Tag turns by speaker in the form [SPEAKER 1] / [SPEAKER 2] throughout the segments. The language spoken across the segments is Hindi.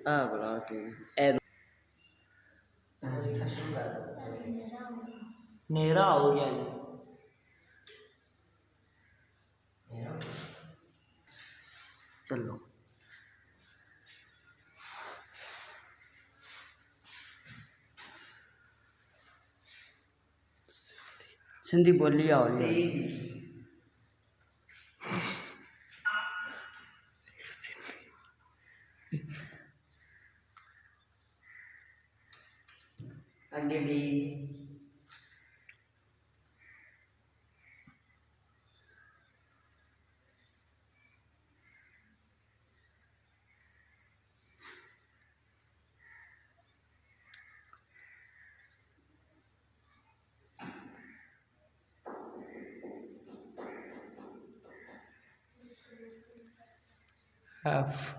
[SPEAKER 1] बोला ठीक
[SPEAKER 2] ए
[SPEAKER 1] नेरा हो गया चलो सिंधी बोली आओ
[SPEAKER 2] अंगली
[SPEAKER 1] F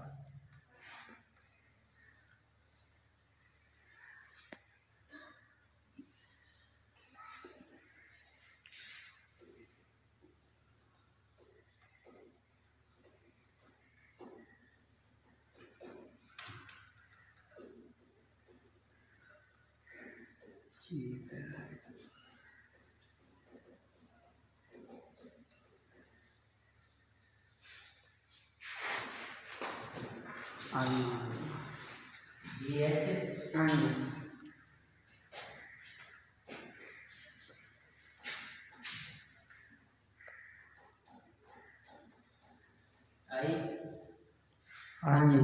[SPEAKER 1] ठीक है हाँ जी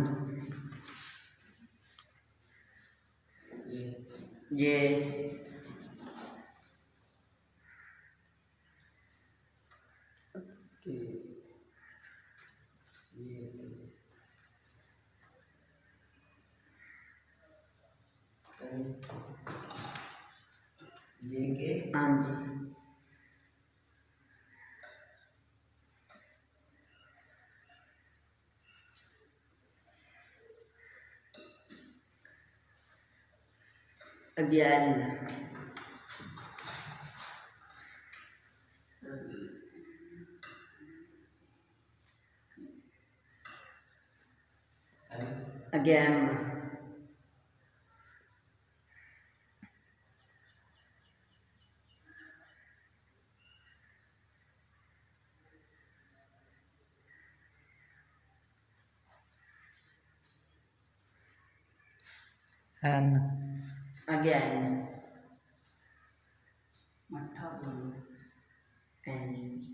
[SPEAKER 2] ये
[SPEAKER 1] के
[SPEAKER 2] हाँ जी again again
[SPEAKER 1] N
[SPEAKER 2] again मट्ठा बोलो and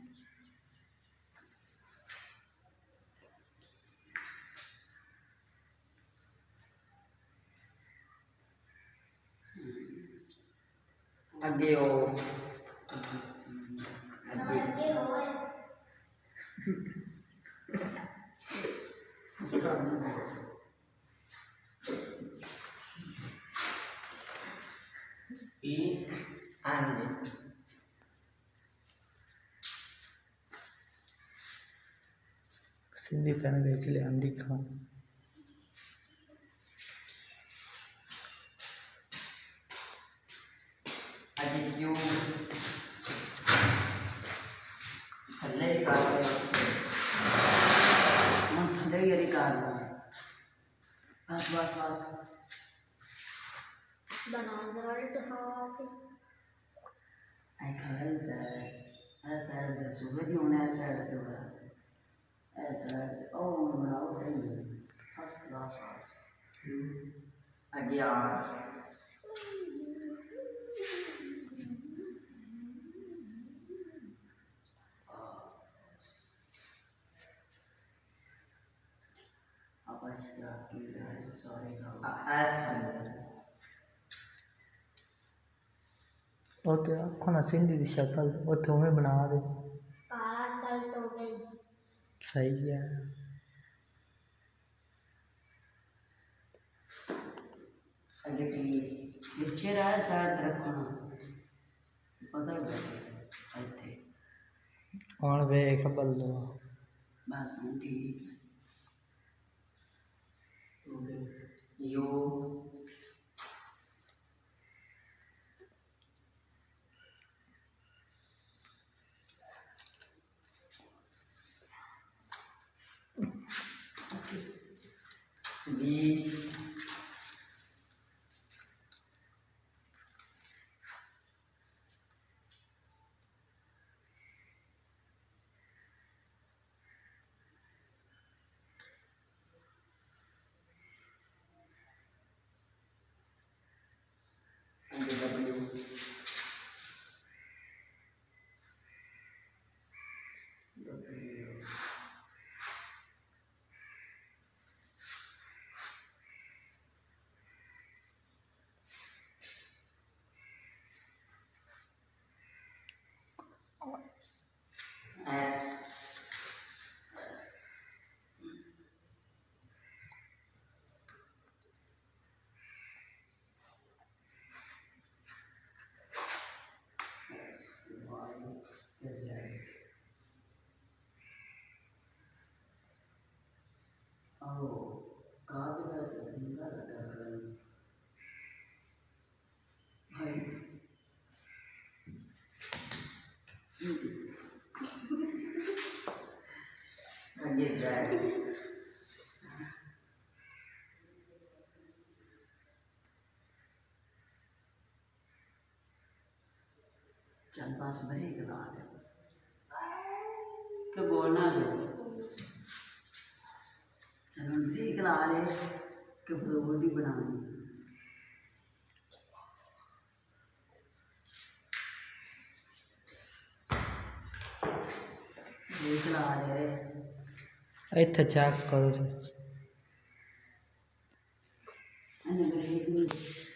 [SPEAKER 2] आगे हो आगे हो and
[SPEAKER 1] सिंधी तन गए चले आंधी खां
[SPEAKER 2] आगे क्यों थल्ले ही काट रहे हम थल्ले ही काट रहे बस बस बस
[SPEAKER 3] बना जरा हाथ
[SPEAKER 2] आई खाल जाए ऐसा है सुबह ही होना ऐसा है तो ऐसा ओ बनाओ नहीं फर्स्ट क्लास आगे आ अब इसका की है सॉरी ऐसा
[SPEAKER 1] ओते आखो ना सिंधी की शक्ल ओते उमें बना दे
[SPEAKER 3] काला चल तो गई
[SPEAKER 1] सही है
[SPEAKER 2] आगे नीचे रहा साइड रखो ना पता है इतने
[SPEAKER 1] और वे खबर लो
[SPEAKER 2] बस ठीक यो बी चल बस ब्रेक ला दे कि बोलना है चल हम ब्रेक ला ले कि फ्लोर दी बनानी ब्रेक ला ले
[SPEAKER 1] ਇੱਥੇ ਚੈੱਕ ਕਰੋ ਜੀ
[SPEAKER 2] अने ब्रेक नहीं